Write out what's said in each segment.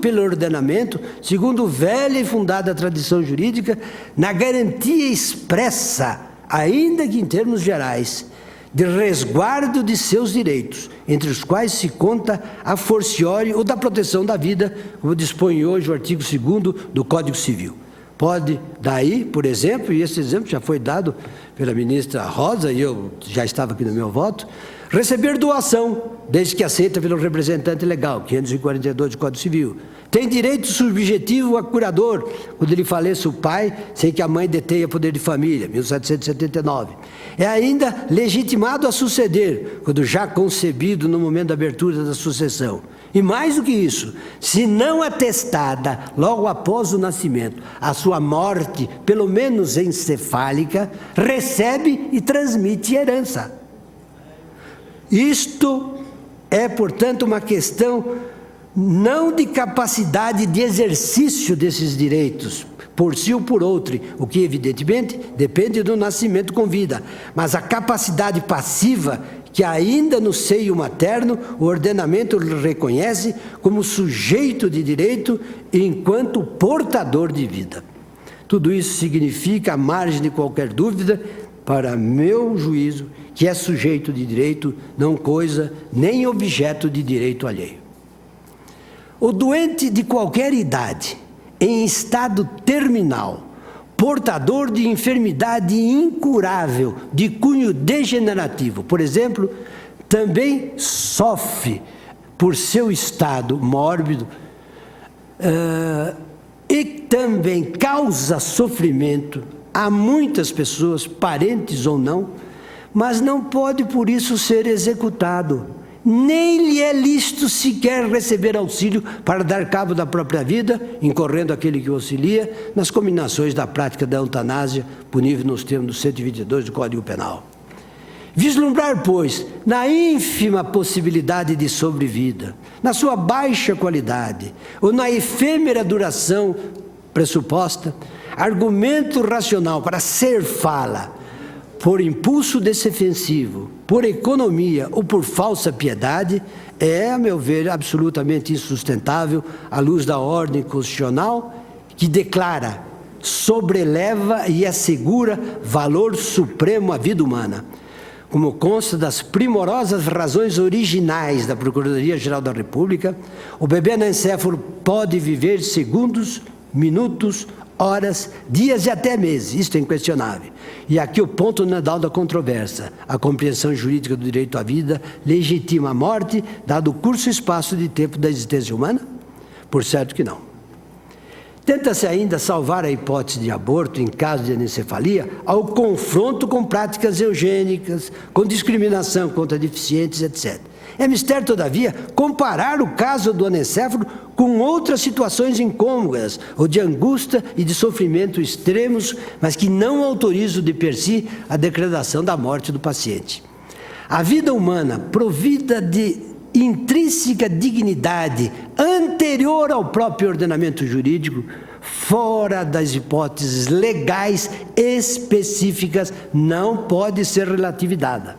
pelo ordenamento, segundo velha e fundada tradição jurídica, na garantia expressa, ainda que em termos gerais, de resguardo de seus direitos, entre os quais se conta a forciori o da proteção da vida, como dispõe hoje o artigo 2º do Código Civil. Pode, daí, por exemplo, e esse exemplo já foi dado pela ministra Rosa, e eu já estava aqui no meu voto, receber doação, desde que aceita pelo representante legal, 542 do Código Civil. Tem direito subjetivo a curador, quando lhe faleça o pai, sem que a mãe detenha poder de família, 1779. É ainda legitimado a suceder, quando já concebido no momento da abertura da sucessão. E mais do que isso, se não atestada logo após o nascimento, a sua morte, pelo menos encefálica, recebe e transmite herança. Isto é, portanto, uma questão não de capacidade de exercício desses direitos, por si ou por outro, o que evidentemente depende do nascimento com vida, mas a capacidade passiva que ainda no seio materno o ordenamento reconhece como sujeito de direito enquanto portador de vida. Tudo isso significa, à margem de qualquer dúvida, para meu juízo, que é sujeito de direito, não coisa nem objeto de direito alheio. O doente de qualquer idade, em estado terminal, portador de enfermidade incurável de cunho degenerativo, por exemplo, também sofre por seu estado mórbido e também causa sofrimento a muitas pessoas, parentes ou não, mas não pode por isso ser executado. Nem lhe é lícito sequer receber auxílio para dar cabo da própria vida, incorrendo aquele que o auxilia nas combinações da prática da eutanásia, punível nos termos do 122 do Código Penal. Vislumbrar, pois, na ínfima possibilidade de sobrevida, na sua baixa qualidade, ou na efêmera duração pressuposta, argumento racional para ser fala, por impulso defensivo, por economia ou por falsa piedade, é, a meu ver, absolutamente insustentável à luz da ordem constitucional que declara, sobreleva e assegura valor supremo à vida humana. Como consta das primorosas razões originais da Procuradoria-Geral da República, o bebê anencéfalo pode viver segundos, minutos, horas, dias e até meses, isto é inquestionável. E aqui o ponto nodal da controvérsia, a compreensão jurídica do direito à vida legitima a morte, dado o curso e espaço de tempo da existência humana? Por certo que não. Tenta-se ainda salvar a hipótese de aborto em caso de anencefalia ao confronto com práticas eugênicas, com discriminação contra deficientes, etc. É mistério, todavia, comparar o caso do anencéfalo com outras situações incômodas, ou de angústia e de sofrimento extremos, mas que não autorizam de per si a decretação da morte do paciente. A vida humana, provida de intrínseca dignidade anterior ao próprio ordenamento jurídico, fora das hipóteses legais específicas, não pode ser relativizada.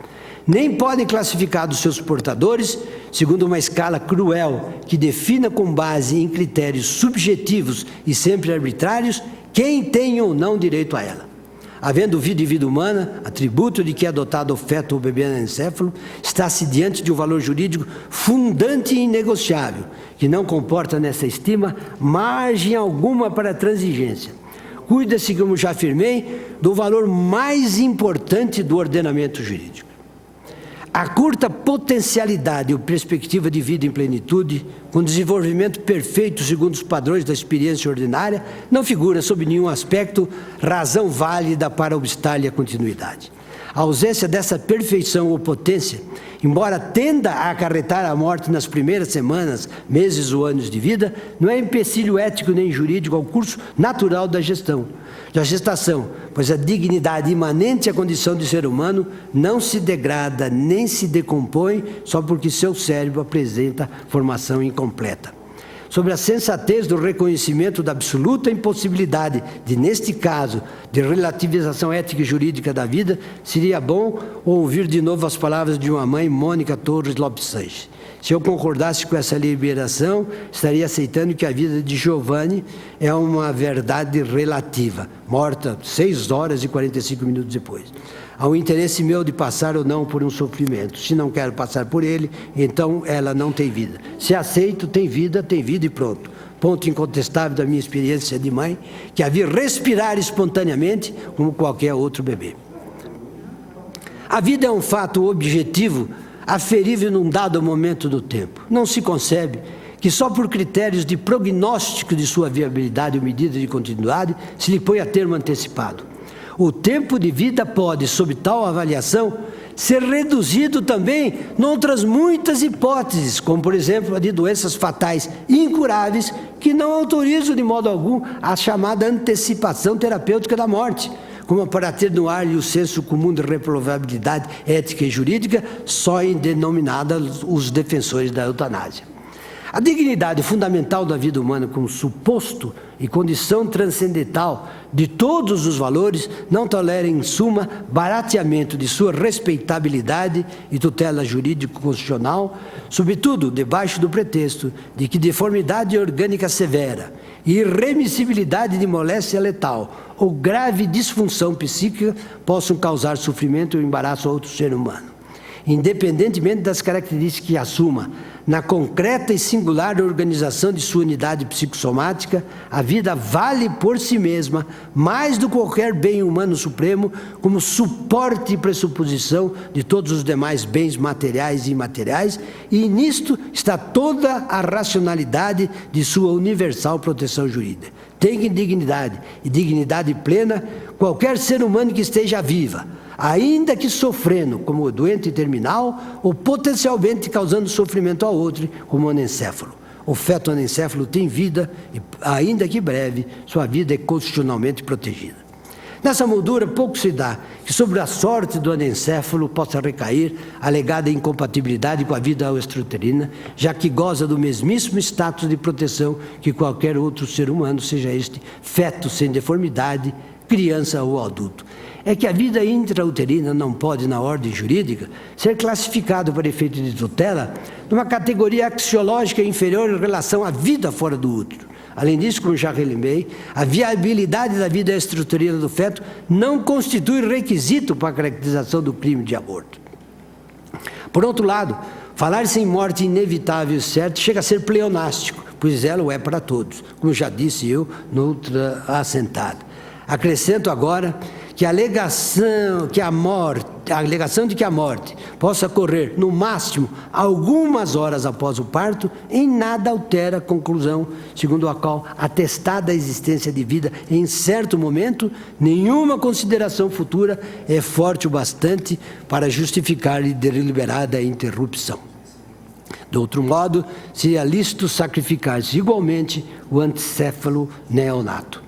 Nem podem classificar os seus portadores segundo uma escala cruel que defina com base em critérios subjetivos e sempre arbitrários quem tem ou não direito a ela. Havendo vida e vida humana, atributo de que é dotado o feto ou bebê anencéfalo, está-se diante de um valor jurídico fundante e inegociável, que não comporta nessa estima margem alguma para transigência. Cuida-se, como já afirmei, do valor mais importante do ordenamento jurídico. A curta potencialidade ou perspectiva de vida em plenitude, com desenvolvimento perfeito segundo os padrões da experiência ordinária, não figura, sob nenhum aspecto, razão válida para obstar-lhe a continuidade. A ausência dessa perfeição ou potência, embora tenda a acarretar a morte nas primeiras semanas, meses ou anos de vida, não é empecilho ético nem jurídico ao curso natural da gestação, pois a dignidade imanente à condição de ser humano não se degrada nem se decompõe só porque seu cérebro apresenta formação incompleta. sobre a sensatez do reconhecimento da absoluta impossibilidade de, neste caso, de relativização ética e jurídica da vida, seria bom ouvir de novo as palavras de uma mãe, Mônica Torres Lopes Sanches. Se eu concordasse com essa liberação, estaria aceitando que a vida de Giovanni é uma verdade relativa, morta 6 horas e 45 minutos depois. Há um interesse meu de passar ou não por um sofrimento. Se não quero passar por ele, então ela não tem vida. Se aceito, tem vida e pronto. Ponto incontestável da minha experiência de mãe, que a vi respirar espontaneamente como qualquer outro bebê. A vida é um fato objetivo, aferível num dado momento do tempo. Não se concebe que só por critérios de prognóstico de sua viabilidade ou medida de continuidade se lhe ponha termo antecipado. O tempo de vida pode, sob tal avaliação, ser reduzido também em outras muitas hipóteses, como, por exemplo, a de doenças fatais incuráveis que não autorizam de modo algum a chamada antecipação terapêutica da morte, como para ter no ar o senso comum de reprovabilidade ética e jurídica, só em denominada os defensores da eutanásia. A dignidade fundamental da vida humana como suposto e condição transcendental de todos os valores não tolera, em suma, barateamento de sua respeitabilidade e tutela jurídico-constitucional, sobretudo debaixo do pretexto de que deformidade orgânica severa, irremissibilidade de moléstia letal ou grave disfunção psíquica possam causar sofrimento ou embaraço a outro ser humano. Independentemente das características que assuma, na concreta e singular organização de sua unidade psicossomática, a vida vale por si mesma mais do que qualquer bem humano supremo, como suporte e pressuposição de todos os demais bens materiais e imateriais, e nisto está toda a racionalidade de sua universal proteção jurídica. Tem dignidade, e dignidade plena, qualquer ser humano que esteja viva, ainda que sofrendo como doente terminal ou potencialmente causando sofrimento ao outro, como anencéfalo. O feto anencéfalo tem vida e, ainda que breve, sua vida é constitucionalmente protegida. Nessa moldura, pouco se dá que sobre a sorte do anencéfalo possa recair a alegada incompatibilidade com a vida extrauterina, já que goza do mesmíssimo status de proteção que qualquer outro ser humano, seja este feto sem deformidade, criança ou adulto. É que a vida intrauterina não pode, na ordem jurídica, ser classificada por efeito de tutela numa categoria axiológica inferior em relação à vida fora do útero. Além disso, como já relembrei, a viabilidade da vida extrauterina do feto não constitui requisito para a caracterização do crime de aborto. Por outro lado, falar-se em morte inevitável e certa chega a ser pleonástico, pois ela o é para todos, como já disse eu noutra assentada. Acrescento agora que a alegação de que a morte possa ocorrer, no máximo, algumas horas após o parto, em nada altera a conclusão, segundo a qual, atestada a existência de vida em certo momento, nenhuma consideração futura é forte o bastante para justificar a deliberada interrupção. De outro modo, seria lícito sacrificar-se igualmente o anencéfalo neonato.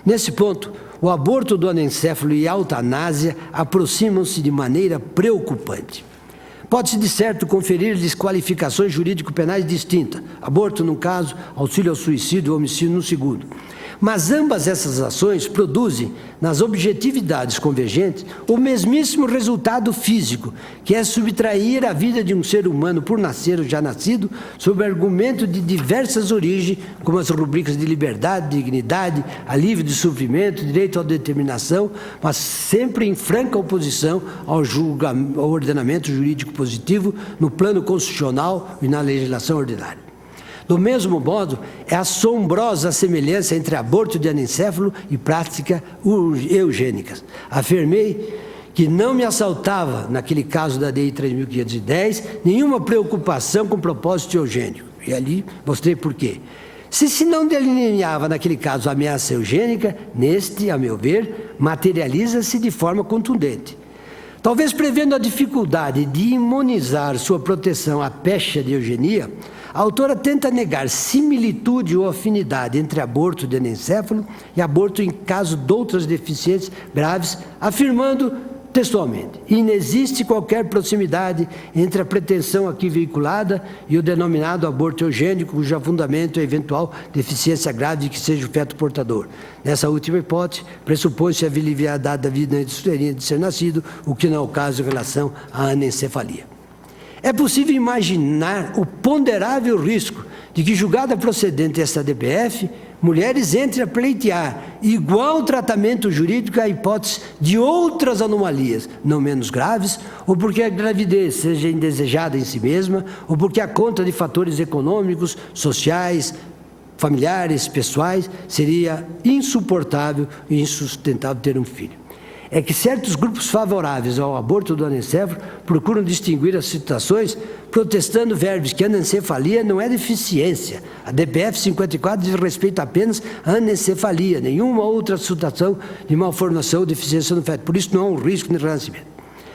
Nesse ponto, o aborto do anencéfalo e a eutanásia aproximam-se de maneira preocupante. Pode-se, de certo, conferir-lhes qualificações jurídico-penais distintas, aborto num caso, auxílio ao suicídio ou homicídio no segundo. Mas ambas essas ações produzem, nas objetividades convergentes, o mesmíssimo resultado físico, que é subtrair a vida de um ser humano por nascer ou já nascido, sob argumento de diversas origens, como as rubricas de liberdade, dignidade, alívio de sofrimento, direito à determinação, mas sempre em franca oposição ao ordenamento jurídico positivo no plano constitucional e na legislação ordinária. Do mesmo modo, é assombrosa a semelhança entre aborto de anencéfalo e práticas eugênicas. Afirmei que não me assaltava, naquele caso da DI 3.510, nenhuma preocupação com propósito eugênico. E ali mostrei por quê. Se não delineava, naquele caso, a ameaça eugênica, neste, a meu ver, materializa-se de forma contundente. Talvez prevendo a dificuldade de imunizar sua proteção à pecha de eugenia, a autora tenta negar similitude ou afinidade entre aborto de anencéfalo e aborto em caso de outras deficiências graves, afirmando textualmente: inexiste qualquer proximidade entre a pretensão aqui veiculada e o denominado aborto eugênico, cujo fundamento é eventual deficiência grave que seja o feto portador. Nessa última hipótese, pressupõe-se a viabilidade da vida intrauterina de ser nascido, o que não é o caso em relação à anencefalia. É possível imaginar o ponderável risco de que, julgada procedente esta DPF, mulheres entrem a pleitear igual tratamento jurídico à hipótese de outras anomalias, não menos graves, ou porque a gravidez seja indesejada em si mesma, ou porque a conta de fatores econômicos, sociais, familiares, pessoais, seria insuportável e insustentável ter um filho. É que certos grupos favoráveis ao aborto do anencefalo procuram distinguir as situações protestando verbos que a anencefalia não é deficiência. A DPF 54 diz respeito apenas à anencefalia, nenhuma outra situação de malformação ou deficiência no feto. Por isso não há um risco de renascimento.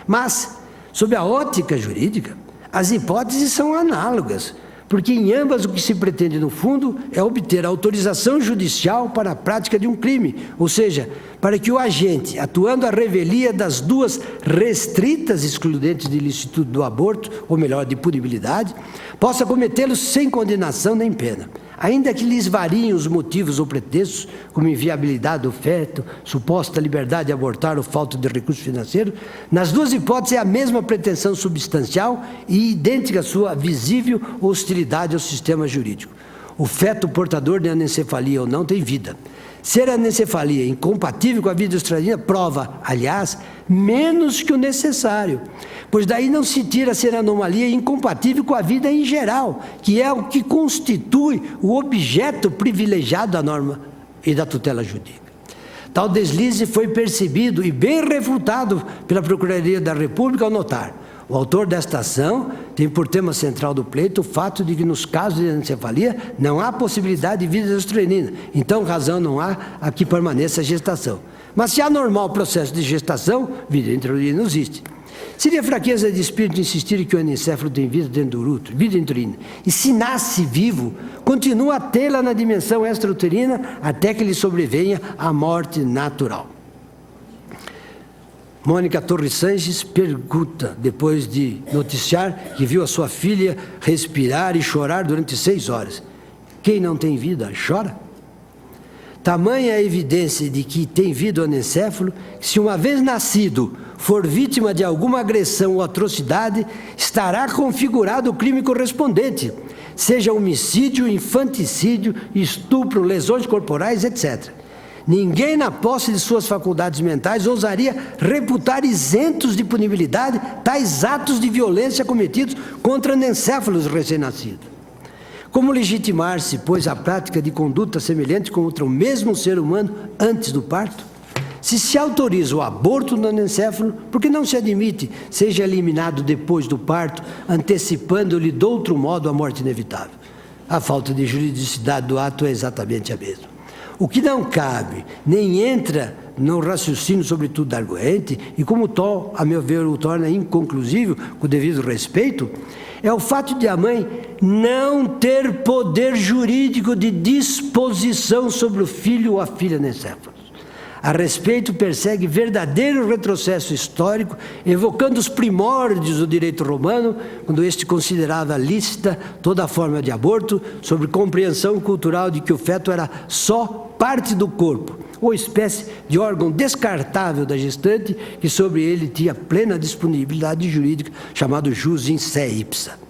Mas, sob a ótica jurídica, as hipóteses são análogas, porque em ambas o que se pretende, no fundo, é obter autorização judicial para a prática de um crime, ou seja, para que o agente, atuando à revelia das duas restritas excludentes de ilicitude do aborto, ou melhor, de punibilidade, possa cometê-lo sem condenação nem pena. Ainda que lhes variem os motivos ou pretextos, como inviabilidade do feto, suposta liberdade de abortar ou falta de recurso financeiro, nas duas hipóteses é a mesma pretensão substancial e idêntica à sua visível hostilidade ao sistema jurídico. O feto portador de anencefalia ou não tem vida. Ser a anencefalia incompatível com a vida extraordinária prova, aliás, menos que o necessário, pois daí não se tira ser anomalia incompatível com a vida em geral, que é o que constitui o objeto privilegiado da norma e da tutela jurídica. Tal deslize foi percebido e bem refutado pela Procuradoria da República ao notar: o autor desta ação tem por tema central do pleito o fato de que, nos casos de anencefalia, não há possibilidade de vida extraordinária, então razão não há a que permaneça a gestação. Mas se há normal processo de gestação, vida intrauterina não existe. Seria fraqueza de espírito insistir que o anencefalo tem vida dentro do útero, vida intrauterina, e se nasce vivo, continua a tê-la na dimensão extrauterina até que lhe sobrevenha a morte natural. Mônica Torres Sanches pergunta, depois de noticiar que viu a sua filha respirar e chorar durante 6 horas: quem não tem vida, chora? Tamanha a evidência de que tem vida o anencefalo, que, se uma vez nascido for vítima de alguma agressão ou atrocidade, estará configurado o crime correspondente, seja homicídio, infanticídio, estupro, lesões corporais, etc. Ninguém, na posse de suas faculdades mentais, ousaria reputar isentos de punibilidade tais atos de violência cometidos contra anencéfalos recém-nascidos. Como legitimar-se, pois, a prática de conduta semelhante contra o mesmo ser humano antes do parto? Se autoriza o aborto do anencéfalo, por que não se admite seja eliminado depois do parto, antecipando-lhe de outro modo a morte inevitável? A falta de juridicidade do ato é exatamente a mesma. O que não cabe, nem entra no raciocínio, sobretudo da arguente, e como tal, a meu ver, o torna inconclusivo, com o devido respeito, é o fato de a mãe não ter poder jurídico de disposição sobre o filho ou a filha anencéfalos. A respeito, persegue verdadeiro retrocesso histórico, evocando os primórdios do direito romano, quando este considerava lícita toda forma de aborto, sobre compreensão cultural de que o feto era só parte do corpo, ou espécie de órgão descartável da gestante, que sobre ele tinha plena disponibilidade jurídica, chamado jus in se ipsa.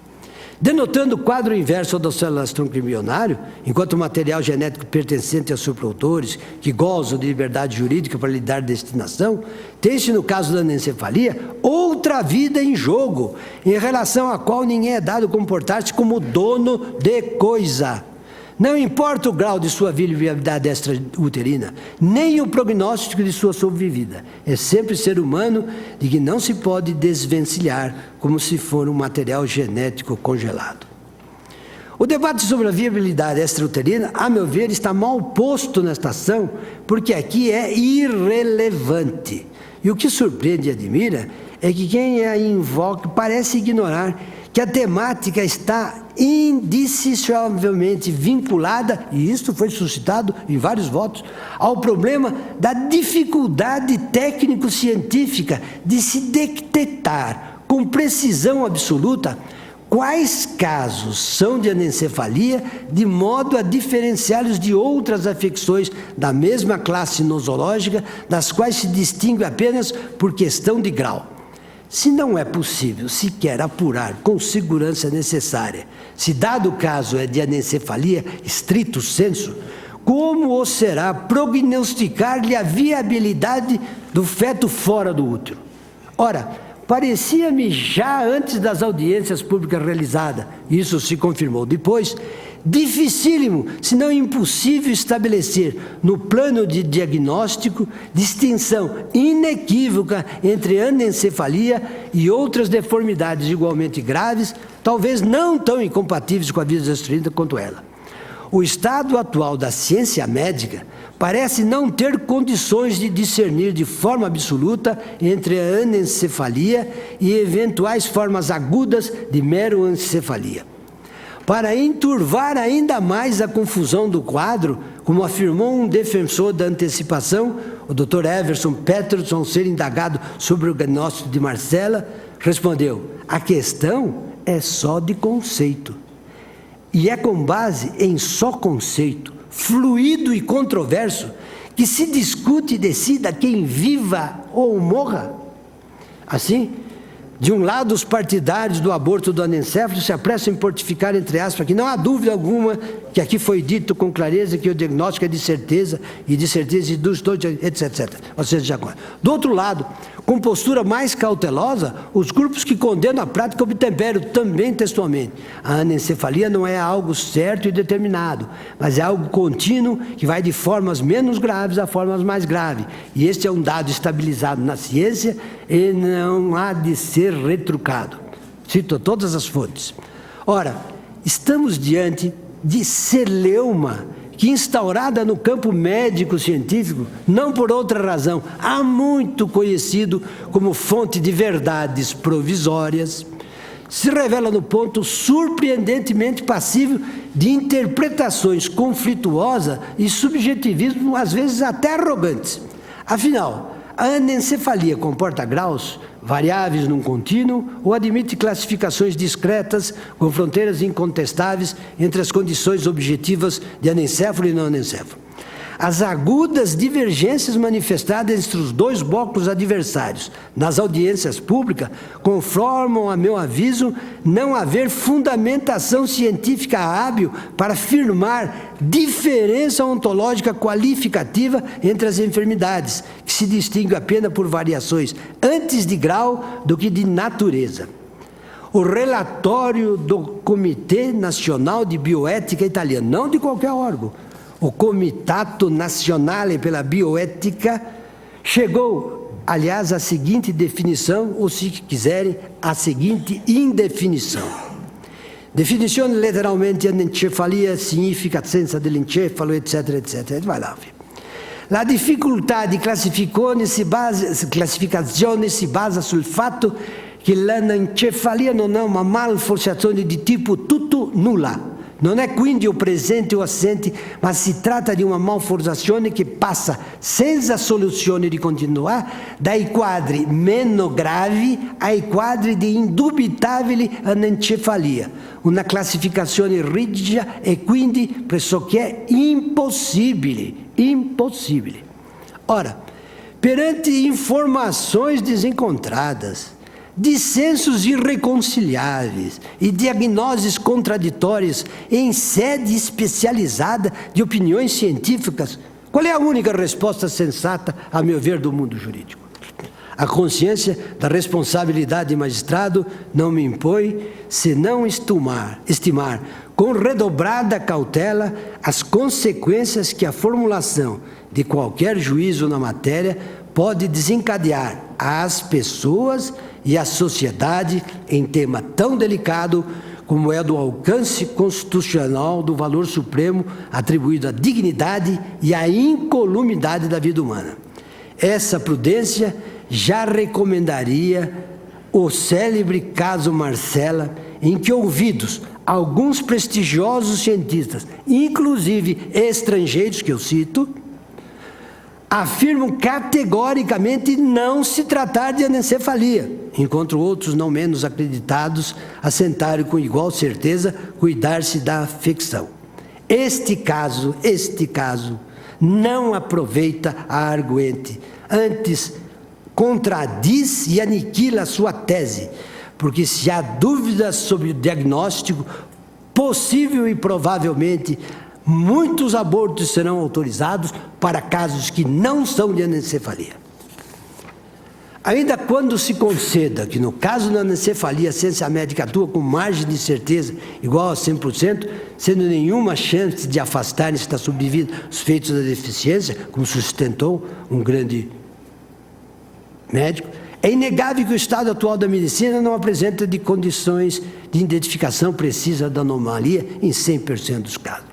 Denotando o quadro inverso da células tronco embrionário, enquanto o material genético pertencente aos seus produtores, que gozam de liberdade jurídica para lhe dar destinação, tem-se, no caso da anencefalia, outra vida em jogo, em relação à qual ninguém é dado comportar-se como dono de coisa. Não importa o grau de sua viabilidade extrauterina, nem o prognóstico de sua sobrevida. É sempre ser humano de que não se pode desvencilhar como se for um material genético congelado. O debate sobre a viabilidade extrauterina, a meu ver, está mal posto nesta ação, porque aqui é irrelevante. E o que surpreende e admira é que quem a invoca parece ignorar que a temática está indissociavelmente vinculada, e isso foi suscitado em vários votos, ao problema da dificuldade técnico-científica de se detectar com precisão absoluta quais casos são de anencefalia, de modo a diferenciá-los de outras afecções da mesma classe nosológica, das quais se distingue apenas por questão de grau. Se não é possível sequer apurar com segurança necessária se dado caso é de anencefalia stricto sensu, como o será prognosticar-lhe a viabilidade do feto fora do útero? Ora, parecia-me já antes das audiências públicas realizadas, isso se confirmou depois, dificílimo, se não impossível estabelecer no plano de diagnóstico distinção inequívoca entre anencefalia e outras deformidades igualmente graves, talvez não tão incompatíveis com a vida destruída quanto ela. O estado atual da ciência médica parece não ter condições de discernir de forma absoluta entre a anencefalia e eventuais formas agudas de meroencefalia. Para enturvar ainda mais a confusão do quadro, como afirmou um defensor da antecipação, o Dr. Everson Peterson, ser indagado sobre o diagnóstico de Marcela, respondeu: a questão é só de conceito. E é com base em só conceito, fluido e controverso, que se discute e decida quem viva ou morra. Assim, de um lado, os partidários do aborto do anencefalo se apressam em portificar, entre aspas, que não há dúvida alguma que aqui foi dito com clareza que o diagnóstico é de certeza e dos dois, etc. Ou seja, agora. Do outro lado, com postura mais cautelosa, os grupos que condenam a prática obtemperam também textualmente: a anencefalia não é algo certo e determinado, mas é algo contínuo que vai de formas menos graves a formas mais graves. E este é um dado estabilizado na ciência e não há de ser retrucado. Cito todas as fontes. Ora, estamos diante de celeuma, que instaurada no campo médico-científico, não por outra razão, há muito conhecido como fonte de verdades provisórias, se revela no ponto surpreendentemente passível de interpretações conflituosas e subjetivismo, às vezes até arrogantes. Afinal, a anencefalia comporta graus variáveis num contínuo ou admite classificações discretas com fronteiras incontestáveis entre as condições objetivas de anencefalo e não anencefalo. As agudas divergências manifestadas entre os dois blocos adversários nas audiências públicas conformam, a meu aviso, não haver fundamentação científica hábil para afirmar diferença ontológica qualificativa entre as enfermidades, que se distingue apenas por variações antes de grau do que de natureza. O relatório do Comitê Nacional de Bioética italiano, não de qualquer órgão, o Comitato Nazionale pela Bioética, chegou, aliás, à seguinte definição, ou se quiserem, à seguinte indefinição. Definizione letteralmente anencefalia significa assenza dell'encefalo, etc., etc. Vai lá. La difficoltà di classificazione si basa sul fatto che l'anencefalia non è una malformazione di tipo tutto nulla. Non è quindi o presente o assente, ma si tratta di una malformazione che passa senza soluzione di continuità dai quadri meno gravi ai quadri di indubitabile anencefalia. Una classificazione rigida e quindi pressoché impossibile. Impossibile. Ora, perante informações desencontradas, dissensos irreconciliáveis e diagnoses contraditórias em sede especializada de opiniões científicas, qual é a única resposta sensata, a meu ver, do mundo jurídico? A consciência da responsabilidade de magistrado não me impõe senão estimar com redobrada cautela as consequências que a formulação de qualquer juízo na matéria pode desencadear às pessoas e à sociedade em tema tão delicado como é do alcance constitucional do valor supremo atribuído à dignidade e à incolumidade da vida humana. Essa prudência já recomendaria o célebre caso Marcela, em que ouvidos alguns prestigiosos cientistas, inclusive estrangeiros que eu cito, afirmam categoricamente não se tratar de anencefalia, enquanto outros não menos acreditados assentaram com igual certeza cuidar-se da afecção. Este caso não aproveita a arguente, antes contradiz e aniquila a sua tese, porque se há dúvidas sobre o diagnóstico, possível e provavelmente muitos abortos serão autorizados para casos que não são de anencefalia. Ainda quando se conceda que no caso da anencefalia a ciência médica atua com margem de certeza igual a 100%, sendo nenhuma chance de afastar nesta sobrevida os feitos da deficiência, como sustentou um grande médico, é inegável que o estado atual da medicina não apresenta de condições de identificação precisa da anomalia em 100% dos casos.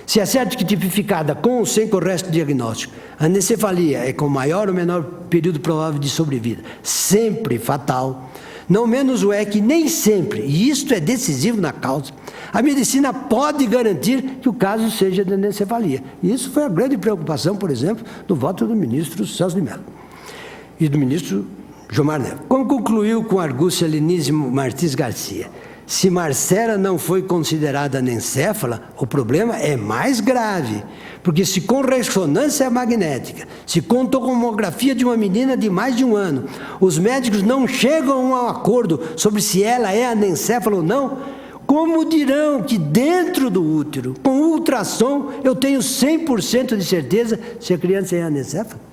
Se é certo que tipificada com ou sem correto diagnóstico, a anencefalia é com maior ou menor período provável de sobrevida, sempre fatal, não menos o é que nem sempre, e isto é decisivo na causa, a medicina pode garantir que o caso seja de anencefalia. E isso foi a grande preocupação, por exemplo, do voto do ministro Celso de Mello e do ministro Gilmar Neves. Como concluiu com argúcia Lenísimo Martins Garcia, se Marcela não foi considerada anencéfala, o problema é mais grave, porque se com ressonância magnética, se com tomografia de uma menina de mais de 1 ano, os médicos não chegam a um acordo sobre se ela é anencéfala ou não, como dirão que dentro do útero, com ultrassom, eu tenho 100% de certeza se a criança é anencéfala?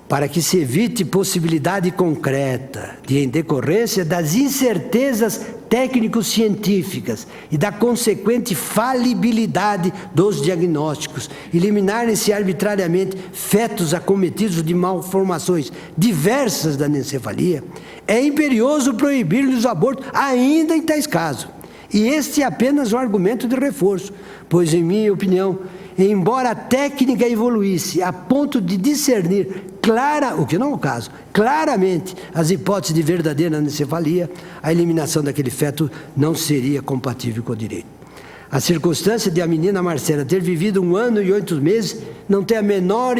Para que se evite possibilidade concreta de, em decorrência das incertezas técnico-científicas e da consequente falibilidade dos diagnósticos, eliminarem-se arbitrariamente fetos acometidos de malformações diversas da anencefalia, é imperioso proibir-lhes o aborto ainda em tais casos. E este é apenas um argumento de reforço, pois, em minha opinião, embora a técnica evoluísse a ponto de discernir o que não é o caso, claramente as hipóteses de verdadeira anencefalia, a eliminação daquele feto não seria compatível com o direito. A circunstância de a menina Marcela ter vivido 1 ano e 8 meses não tem a menor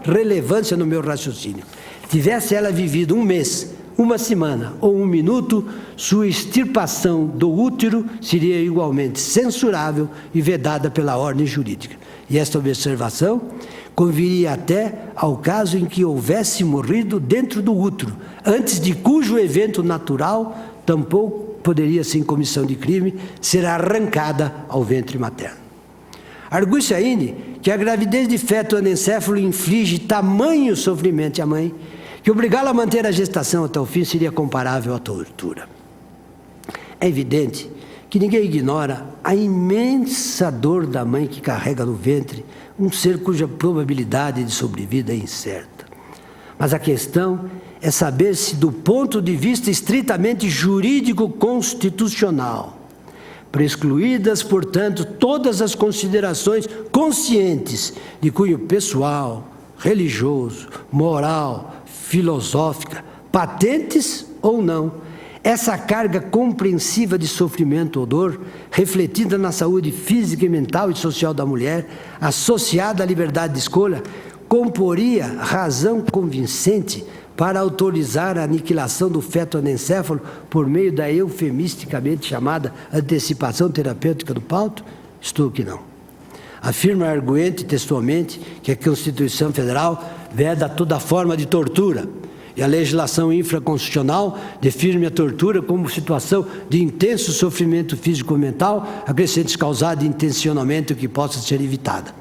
relevância no meu raciocínio. Tivesse ela vivido 1 mês, 1 semana ou 1 minuto, sua extirpação do útero seria igualmente censurável e vedada pela ordem jurídica. E esta observação conviria até ao caso em que houvesse morrido dentro do útero, antes de cujo evento natural tampouco poderia, sem comissão de crime, ser arrancada ao ventre materno. Argue-se ainda que a gravidez de feto anencéfalo inflige tamanho sofrimento à mãe, que obrigá-la a manter a gestação até o fim seria comparável à tortura. É evidente que ninguém ignora a imensa dor da mãe que carrega no ventre um ser cuja probabilidade de sobrevida é incerta. Mas a questão é saber se, do ponto de vista estritamente jurídico-constitucional, prescluídas, portanto, todas as considerações conscientes de cunho pessoal, religioso, moral, filosófica, patentes ou não, essa carga compreensiva de sofrimento ou dor, refletida na saúde física, mental e social da mulher, associada à liberdade de escolha, comporia razão convincente para autorizar a aniquilação do feto anencéfalo por meio da eufemisticamente chamada antecipação terapêutica do parto? Estou que não. Afirma arguente textualmente que a Constituição Federal veda toda forma de tortura, e a legislação infraconstitucional define a tortura como situação de intenso sofrimento físico-mental, acrescente causada intencionalmente que possa ser evitada.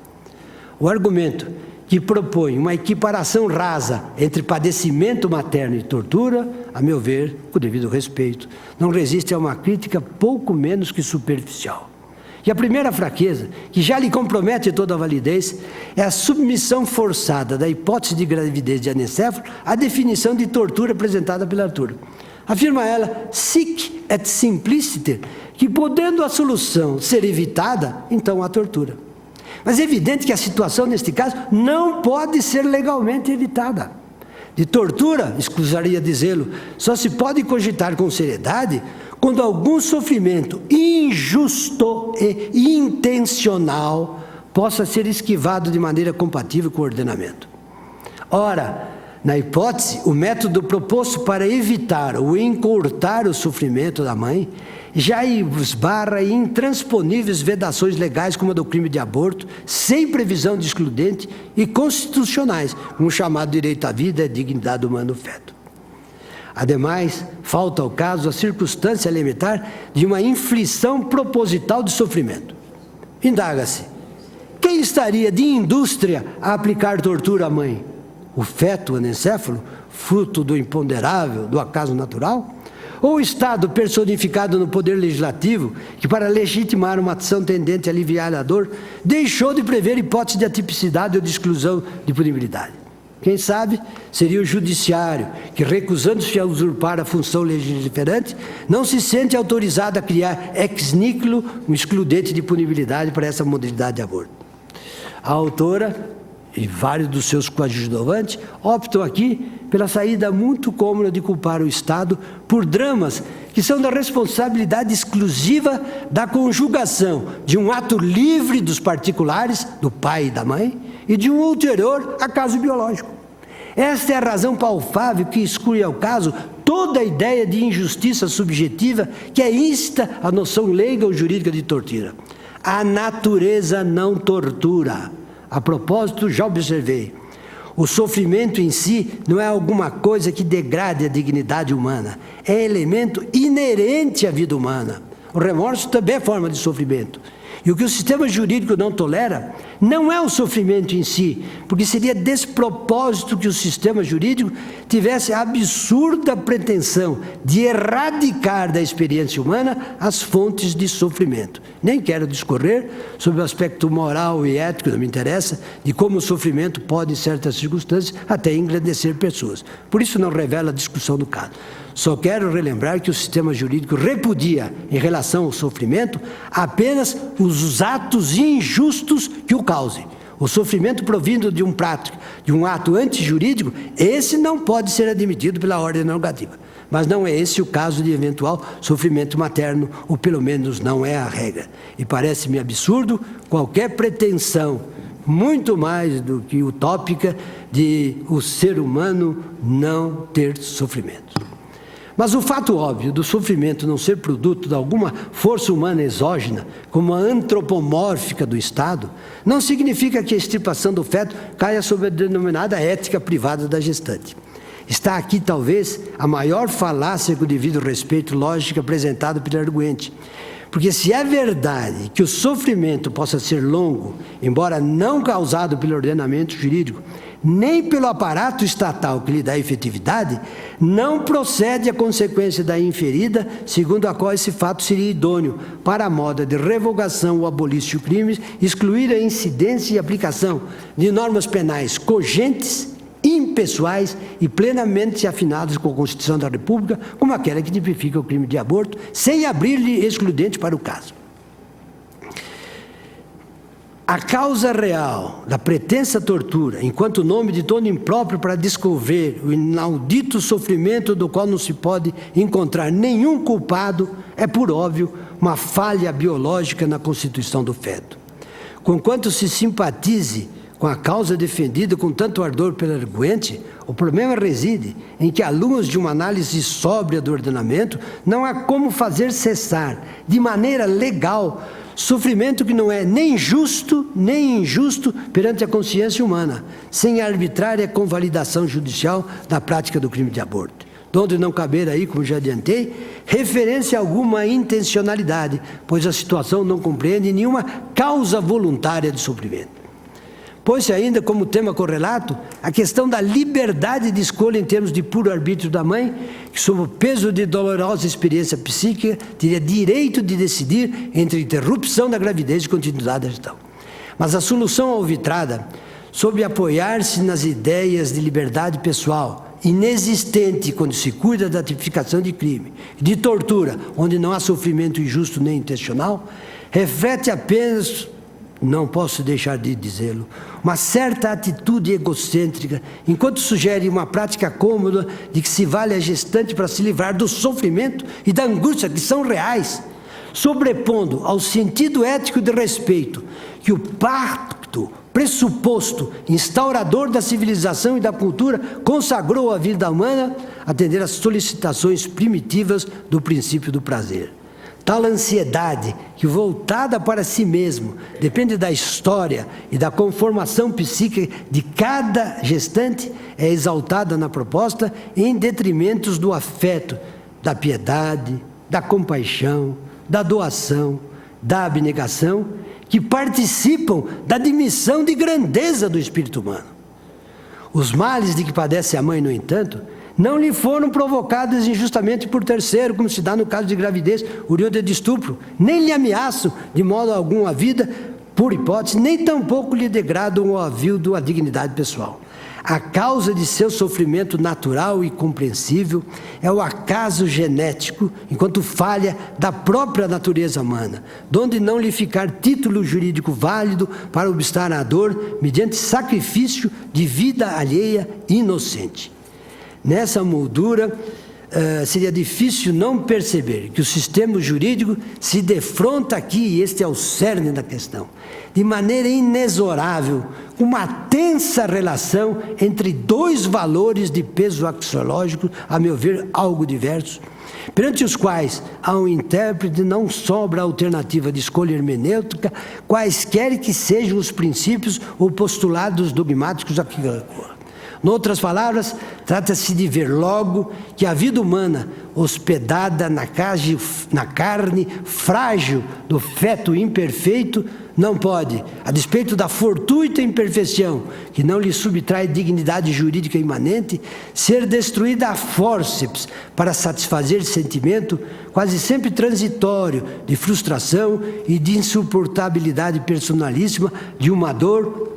O argumento que propõe uma equiparação rasa entre padecimento materno e tortura, a meu ver, com devido respeito, não resiste a uma crítica pouco menos que superficial. E a primeira fraqueza, que já lhe compromete toda a validez, é a submissão forçada da hipótese de gravidez de anencéfalo à definição de tortura apresentada pela Arthur. Afirma ela, sic et simpliciter, que podendo a solução ser evitada, então a tortura. Mas é evidente que a situação, neste caso, não pode ser legalmente evitada. De tortura, escusaria dizê-lo, só se pode cogitar com seriedade quando algum sofrimento injusto e intencional possa ser esquivado de maneira compatível com o ordenamento. Ora, na hipótese, o método proposto para evitar ou encurtar o sofrimento da mãe já esbarra em intransponíveis vedações legais como a do crime de aborto, sem previsão de excludente e constitucionais, como o chamado direito à vida e à dignidade humana do feto. Ademais, falta ao caso a circunstância elementar de uma inflição proposital de sofrimento. Indaga-se, quem estaria de indústria a aplicar tortura à mãe? O feto anencéfalo, fruto do imponderável, do acaso natural? Ou o Estado personificado no poder legislativo, que para legitimar uma ação tendente a aliviar a dor, deixou de prever hipótese de atipicidade ou de exclusão de punibilidade? Quem sabe seria o judiciário, que recusando-se a usurpar a função legiferante, não se sente autorizado a criar ex nihilo um excludente de punibilidade para essa modalidade de aborto. A autora e vários dos seus coadjuvantes optam aqui pela saída muito cômoda de culpar o Estado por dramas que são da responsabilidade exclusiva da conjugação de um ato livre dos particulares, do pai e da mãe, e de um ulterior acaso biológico. Esta é a razão palpável que exclui ao caso toda a ideia de injustiça subjetiva que é insta a noção leiga ou jurídica de tortura. A natureza não tortura. A propósito, já observei, o sofrimento em si não é alguma coisa que degrade a dignidade humana, é elemento inerente à vida humana. O remorso também é forma de sofrimento. E o que o sistema jurídico não tolera não é o sofrimento em si, porque seria despropósito que o sistema jurídico tivesse a absurda pretensão de erradicar da experiência humana as fontes de sofrimento. Nem quero discorrer sobre o aspecto moral e ético, não me interessa, de como o sofrimento pode, em certas circunstâncias, até engrandecer pessoas. Por isso não revela a discussão do caso. Só quero relembrar que o sistema jurídico repudia, em relação ao sofrimento, apenas os atos injustos que o causem. O sofrimento provindo de um ato antijurídico, esse não pode ser admitido pela ordem normativa. Mas não é esse o caso de eventual sofrimento materno, ou pelo menos não é a regra. E parece-me absurdo qualquer pretensão, muito mais do que utópica, de o ser humano não ter sofrimento. Mas o fato óbvio do sofrimento não ser produto de alguma força humana exógena, como a antropomórfica do Estado, não significa que a extirpação do feto caia sob a denominada ética privada da gestante. Está aqui, talvez, a maior falácia com o devido respeito lógico apresentado pelo arguente. Porque se é verdade que o sofrimento possa ser longo, embora não causado pelo ordenamento jurídico, nem pelo aparato estatal que lhe dá efetividade, não procede a consequência daí inferida, segundo a qual esse fato seria idôneo para a moda de revogação ou abolício de crimes, excluir a incidência e aplicação de normas penais cogentes, impessoais e plenamente afinadas com a Constituição da República, como aquela que tipifica o crime de aborto, sem abrir-lhe excludente para o caso. A causa real da pretensa tortura, enquanto nome de todo impróprio para descrever o inaudito sofrimento do qual não se pode encontrar nenhum culpado, é, por óbvio, uma falha biológica na constituição do feto. Conquanto se simpatize com a causa defendida com tanto ardor pelo arguente, o problema reside em que, à luz de uma análise sóbria do ordenamento, não há como fazer cessar, de maneira legal, sofrimento que não é nem justo nem injusto perante a consciência humana, sem a arbitrária convalidação judicial da prática do crime de aborto. Donde não caber aí, como já adiantei, referência alguma à intencionalidade, pois a situação não compreende nenhuma causa voluntária de sofrimento. Pôs-se ainda como tema correlato a questão da liberdade de escolha em termos de puro arbítrio da mãe, que sob o peso de dolorosa experiência psíquica teria direito de decidir entre interrupção da gravidez e continuidade da gestação. Mas a solução alvitrada, sob apoiar-se nas ideias de liberdade pessoal, inexistente quando se cuida da tipificação de crime, de tortura, onde não há sofrimento injusto nem intencional, reflete apenas não posso deixar de dizê-lo, uma certa atitude egocêntrica, enquanto sugere uma prática cômoda de que se vale a gestante para se livrar do sofrimento e da angústia que são reais, sobrepondo ao sentido ético de respeito que o pacto pressuposto instaurador da civilização e da cultura consagrou à vida humana, atender às solicitações primitivas do princípio do prazer. Tal ansiedade, que voltada para si mesmo, depende da história e da conformação psíquica de cada gestante, é exaltada na proposta em detrimento do afeto, da piedade, da compaixão, da doação, da abnegação, que participam da dimensão de grandeza do espírito humano. Os males de que padece a mãe, no entanto, não lhe foram provocados injustamente por terceiro, como se dá no caso de gravidez oriunda de estupro, nem lhe ameaçam de modo algum a vida, por hipótese, nem tampouco lhe degradam ou aviltam a dignidade pessoal. A causa de seu sofrimento natural e compreensível é o acaso genético, enquanto falha da própria natureza humana, donde não lhe ficar título jurídico válido para obstar à dor, mediante sacrifício de vida alheia inocente. Nessa moldura, seria difícil não perceber que o sistema jurídico se defronta aqui, e este é o cerne da questão, de maneira inexorável, uma tensa relação entre dois valores de peso axiológico, a meu ver, algo diversos, perante os quais a um intérprete não sobra a alternativa de escolha hermenêutica, quaisquer que sejam os princípios ou postulados dogmáticos a que recorre. Noutras palavras, trata-se de ver logo que a vida humana, hospedada na carne frágil do feto imperfeito, não pode, a despeito da fortuita imperfeição, que não lhe subtrai dignidade jurídica imanente, ser destruída a fórceps para satisfazer sentimento quase sempre transitório de frustração e de insuportabilidade personalíssima de uma dor,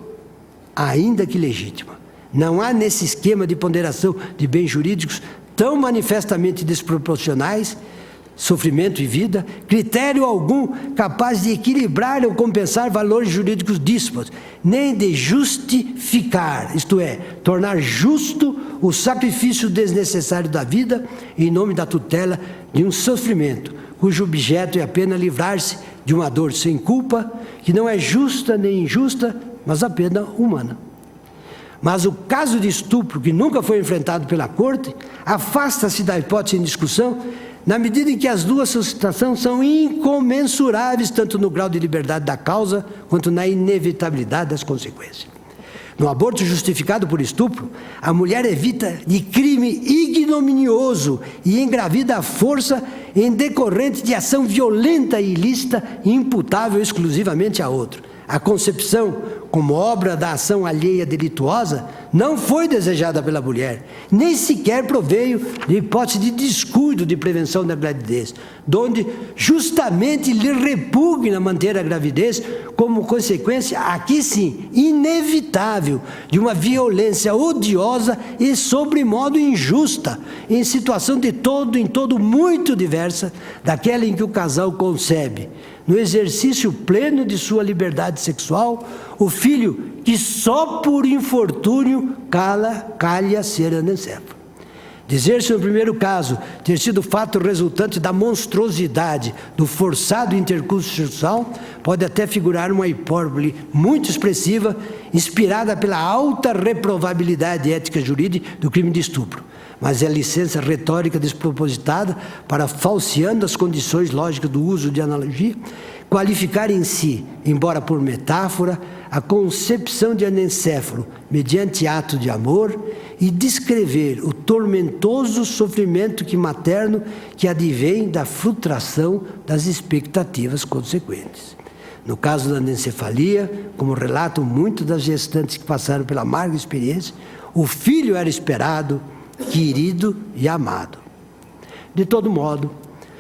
ainda que legítima. Não há nesse esquema de ponderação de bens jurídicos tão manifestamente desproporcionais, sofrimento e vida, critério algum capaz de equilibrar ou compensar valores jurídicos díspares, nem de justificar, isto é, tornar justo o sacrifício desnecessário da vida em nome da tutela de um sofrimento, cujo objeto é apenas livrar-se de uma dor sem culpa, que não é justa nem injusta, mas apenas humana. Mas o caso de estupro, que nunca foi enfrentado pela Corte, afasta-se da hipótese em discussão, na medida em que as duas solicitações são incomensuráveis, tanto no grau de liberdade da causa, quanto na inevitabilidade das consequências. No aborto justificado por estupro, a mulher evita de crime ignominioso e engravida à força em decorrente de ação violenta e ilícita imputável exclusivamente a outro. A concepção, como obra da ação alheia delituosa, não foi desejada pela mulher, nem sequer proveio de hipótese de descuido de prevenção da gravidez, donde justamente lhe repugna manter a gravidez como consequência, aqui sim, inevitável, de uma violência odiosa e sobremodo injusta, em situação de todo em todo muito diversa daquela em que o casal concebe, no exercício pleno de sua liberdade sexual, o filho que só por infortúnio calha ser anencefalo. Dizer-se no primeiro caso ter sido fato resultante da monstruosidade do forçado intercurso sexual, pode até figurar uma hipérbole muito expressiva, inspirada pela alta reprovabilidade ética jurídica do crime de estupro. Mas é licença retórica despropositada para, falseando as condições lógicas do uso de analogia, qualificar em si, embora por metáfora, a concepção de anencéfalo mediante ato de amor e descrever o tormentoso sofrimento materno que advém da frustração das expectativas consequentes. No caso da anencefalia, como relatam muitas das gestantes que passaram pela amarga experiência, o filho era esperado, querido e amado. De todo modo,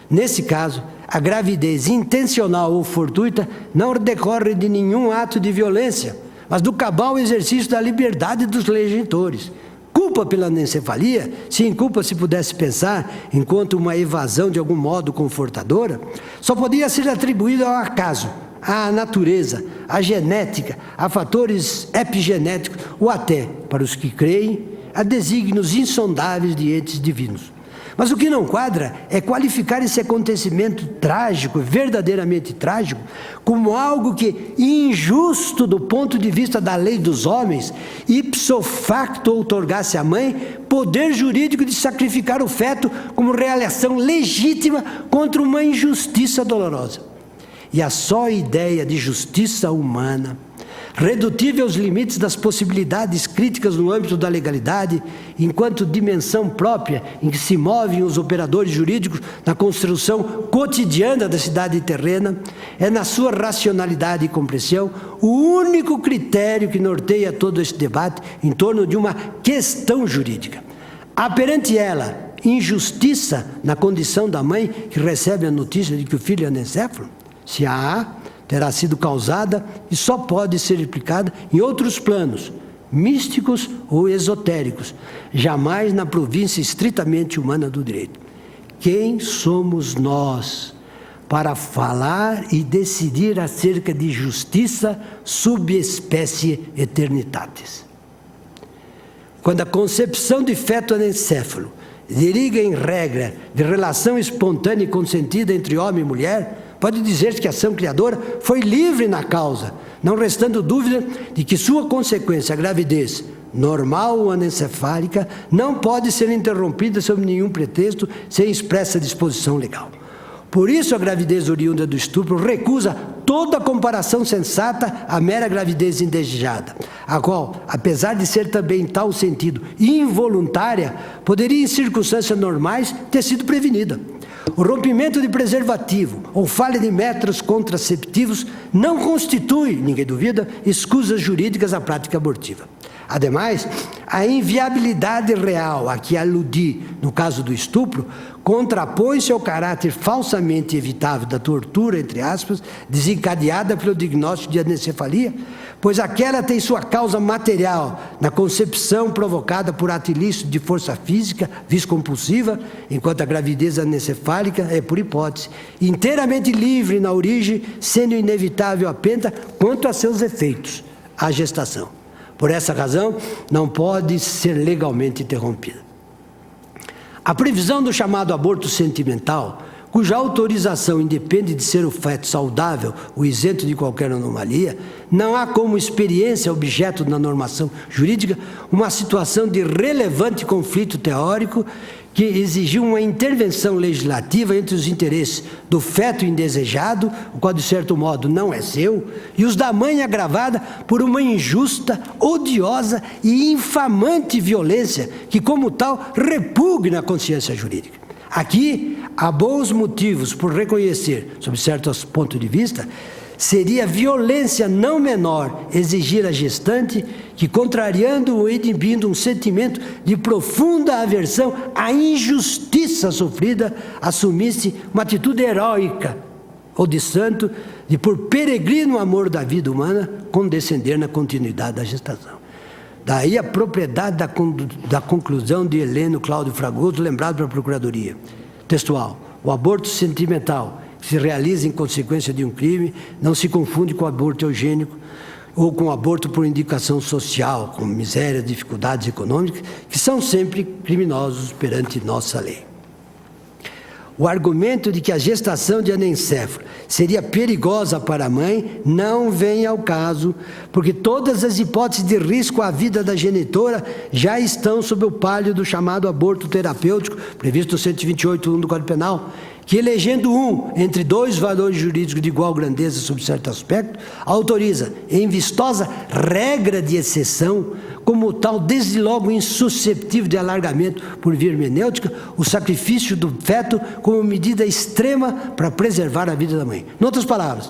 nesse caso, a gravidez intencional ou fortuita não decorre de nenhum ato de violência, mas do cabal exercício da liberdade dos legisladores. Culpa pela anencefalia, se em culpa se pudesse pensar, enquanto uma evasão de algum modo confortadora, só podia ser atribuída ao acaso, à natureza, à genética, a fatores epigenéticos ou até, para os que creem, a desígnios insondáveis de entes divinos. Mas o que não quadra é qualificar esse acontecimento trágico, verdadeiramente trágico, como algo que, injusto do ponto de vista da lei dos homens, ipso facto outorgasse à mãe poder jurídico de sacrificar o feto como realização legítima contra uma injustiça dolorosa. E a só ideia de justiça humana, redutível aos limites das possibilidades críticas no âmbito da legalidade, enquanto dimensão própria em que se movem os operadores jurídicos na construção cotidiana da cidade terrena, é na sua racionalidade e compreensão o único critério que norteia todo esse debate em torno de uma questão jurídica. Há perante ela injustiça na condição da mãe que recebe a notícia de que o filho é anencéfalo? Se há, terá sido causada e só pode ser explicada em outros planos, místicos ou esotéricos, jamais na província estritamente humana do direito. Quem somos nós para falar e decidir acerca de justiça subespécie eternitatis? Quando a concepção de feto anencéfalo deriva em regra de relação espontânea e consentida entre homem e mulher, pode dizer-se que a ação criadora foi livre na causa, não restando dúvida de que sua consequência, a gravidez, normal ou anencefálica, não pode ser interrompida sob nenhum pretexto, sem expressa disposição legal. Por isso, a gravidez oriunda do estupro recusa toda comparação sensata à mera gravidez indesejada, a qual, apesar de ser também em tal sentido involuntária, poderia, em circunstâncias normais, ter sido prevenida. O rompimento de preservativo ou falha de métodos contraceptivos não constitui, ninguém duvida, escusas jurídicas à prática abortiva. Ademais, a inviabilidade real a que aludi no caso do estupro contrapõe-se ao caráter falsamente evitável da tortura, entre aspas, desencadeada pelo diagnóstico de anencefalia, pois aquela tem sua causa material na concepção provocada por ato ilícito de força física, viscompulsiva, enquanto a gravidez anencefálica é, por hipótese, inteiramente livre na origem, sendo inevitável apenas quanto a seus efeitos, a gestação. Por essa razão, não pode ser legalmente interrompida. A previsão do chamado aborto sentimental, cuja autorização independe de ser o feto saudável ou isento de qualquer anomalia, não há como experiência objeto da normação jurídica uma situação de relevante conflito teórico que exigiu uma intervenção legislativa entre os interesses do feto indesejado, o qual de certo modo não é seu, e os da mãe agravada por uma injusta, odiosa e infamante violência que, como tal, repugna a consciência jurídica. Aqui, há bons motivos por reconhecer, sob certos pontos de vista, seria violência não menor exigir à gestante que, contrariando ou inibindo um sentimento de profunda aversão à injustiça sofrida, assumisse uma atitude heróica ou de santo, de por peregrino amor da vida humana, condescender na continuidade da gestação. Daí a propriedade da conclusão de Heleno Cláudio Fragoso, lembrado pela Procuradoria. Textual: o aborto sentimental que se realiza em consequência de um crime não se confunde com o aborto eugênico ou com o aborto por indicação social, com miséria, dificuldades econômicas, que são sempre criminosos perante nossa lei. O argumento de que a gestação de anencéfalo seria perigosa para a mãe não vem ao caso, porque todas as hipóteses de risco à vida da genitora já estão sob o pálio do chamado aborto terapêutico, previsto no 128.1 do Código Penal, que, elegendo um entre dois valores jurídicos de igual grandeza sob certo aspecto, autoriza, em vistosa regra de exceção, como tal, desde logo insusceptível de alargamento por via hermenêutica, o sacrifício do feto como medida extrema para preservar a vida da mãe. Em outras palavras,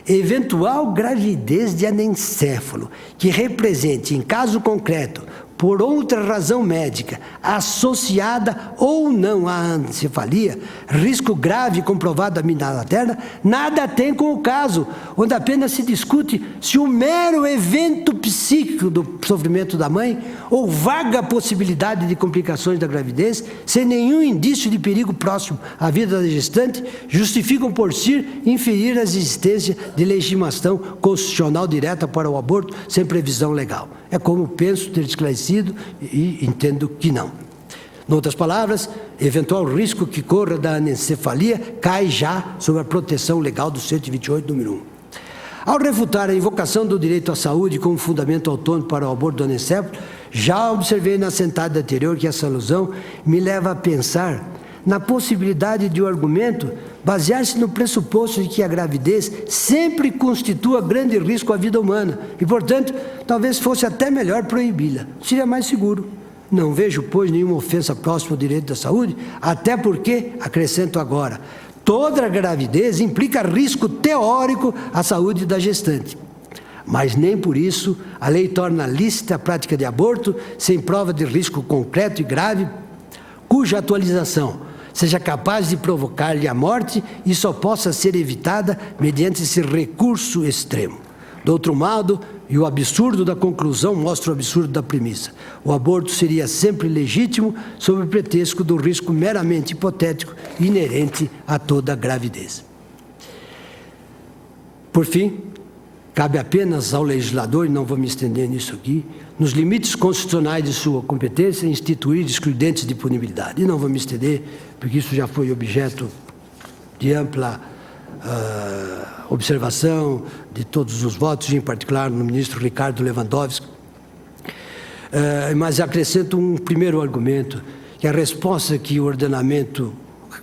eventual gravidez de anencéfalo que represente, em caso concreto, por outra razão médica, associada ou não à anencefalia, risco grave comprovado da vida materna, nada tem com o caso, onde apenas se discute se o mero evento psíquico do sofrimento da mãe ou vaga possibilidade de complicações da gravidez, sem nenhum indício de perigo próximo à vida da gestante, justificam por si inferir a existência de legitimação constitucional direta para o aborto sem previsão legal. É como penso ter esclarecido e entendo que não. Em outras palavras, eventual risco que corra da anencefalia cai já sob a proteção legal do 128, número 1. Ao refutar a invocação do direito à saúde como fundamento autônomo para o aborto do anencefalo, já observei na sentada anterior que essa alusão me leva a pensar na possibilidade de o argumento basear-se no pressuposto de que a gravidez sempre constitua grande risco à vida humana e, portanto, talvez fosse até melhor proibi-la. Seria mais seguro. Não vejo, pois, nenhuma ofensa próxima ao direito da saúde, até porque, acrescento agora, toda gravidez implica risco teórico à saúde da gestante. Mas nem por isso a lei torna lícita a prática de aborto sem prova de risco concreto e grave, cuja atualização seja capaz de provocar-lhe a morte e só possa ser evitada mediante esse recurso extremo. Do outro modo, e o absurdo da conclusão mostra o absurdo da premissa, o aborto seria sempre legítimo sob o pretexto do risco meramente hipotético inerente a toda gravidez. Por fim, cabe apenas ao legislador, e não vou me estender nisso aqui, nos limites constitucionais de sua competência, instituir excludentes de punibilidade. E não vou me estender, porque isso já foi objeto de ampla observação de todos os votos, em particular no ministro Ricardo Lewandowski. Mas acrescento um primeiro argumento, que a resposta que o ordenamento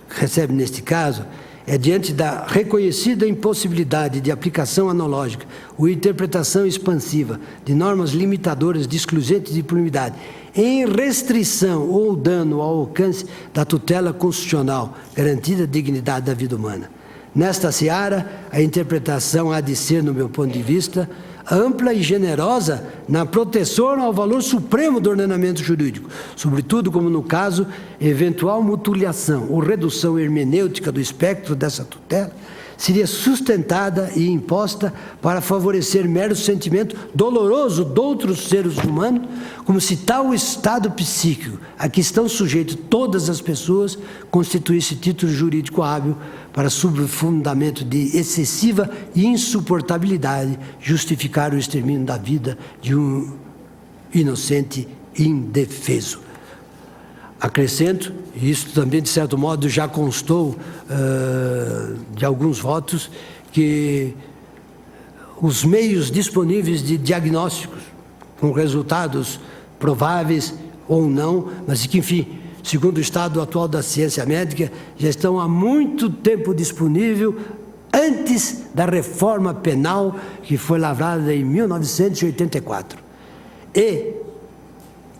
recebe neste caso é diante da reconhecida impossibilidade de aplicação analógica ou interpretação expansiva de normas limitadoras de excludentes de punibilidade em restrição ou dano ao alcance da tutela constitucional garantida a dignidade da vida humana. Nesta seara, a interpretação há de ser, no meu ponto de vista, ampla e generosa na proteção ao valor supremo do ordenamento jurídico, sobretudo como no caso, eventual mutilação ou redução hermenêutica do espectro dessa tutela seria sustentada e imposta para favorecer mero sentimento doloroso de outros seres humanos, como se tal estado psíquico a que estão sujeitas todas as pessoas constituísse título jurídico hábil para, sob o fundamento de excessiva insuportabilidade, justificar o extermínio da vida de um inocente indefeso. Acrescento, e isso também de certo modo já constou de alguns votos, que os meios disponíveis de diagnósticos, com resultados prováveis ou não, mas que, enfim, segundo o estado atual da ciência médica, já estão há muito tempo disponíveis antes da reforma penal que foi lavrada em 1984. E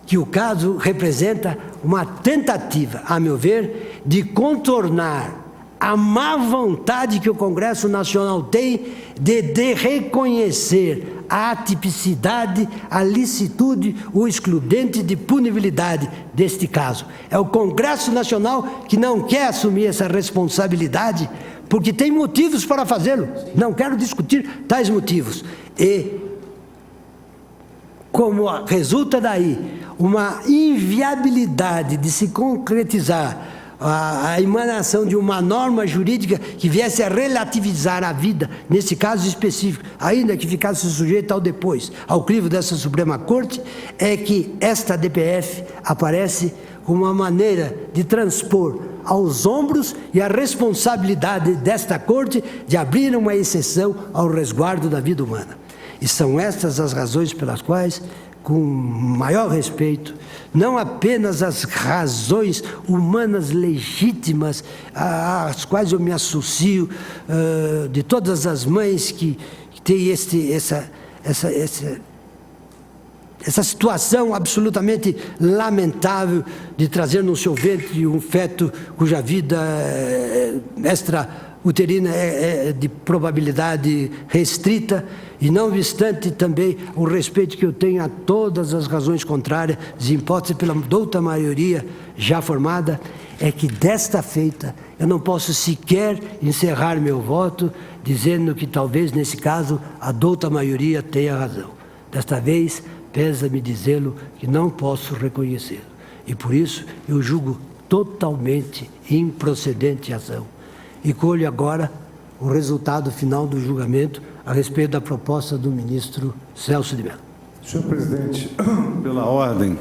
que o caso representa uma tentativa, a meu ver, de contornar a má vontade que o Congresso Nacional tem de reconhecer a atipicidade, a licitude, o excludente de punibilidade deste caso. É o Congresso Nacional que não quer assumir essa responsabilidade, porque tem motivos para fazê-lo. Não quero discutir tais motivos. E, como resulta daí uma inviabilidade de se concretizar a emanação de uma norma jurídica que viesse a relativizar a vida, nesse caso específico, ainda que ficasse sujeita ao depois, ao crivo dessa Suprema Corte, é que esta DPF aparece como uma maneira de transpor aos ombros e a responsabilidade desta Corte de abrir uma exceção ao resguardo da vida humana. E são estas as razões pelas quais, com maior respeito, não apenas as razões humanas legítimas às quais eu me associo, de todas as mães que têm essa situação absolutamente lamentável de trazer no seu ventre um feto cuja vida extrauterina é de probabilidade restrita, e não obstante também o respeito que eu tenho a todas as razões contrárias impostas pela douta maioria já formada, é que desta feita eu não posso sequer encerrar meu voto dizendo que talvez nesse caso a douta maioria tenha razão. Desta vez pesa-me dizê-lo que não posso reconhecê-lo. E por isso eu julgo totalmente improcedente a ação. E colho agora o resultado final do julgamento a respeito da proposta do ministro Celso de Mello. Senhor presidente, pela ordem.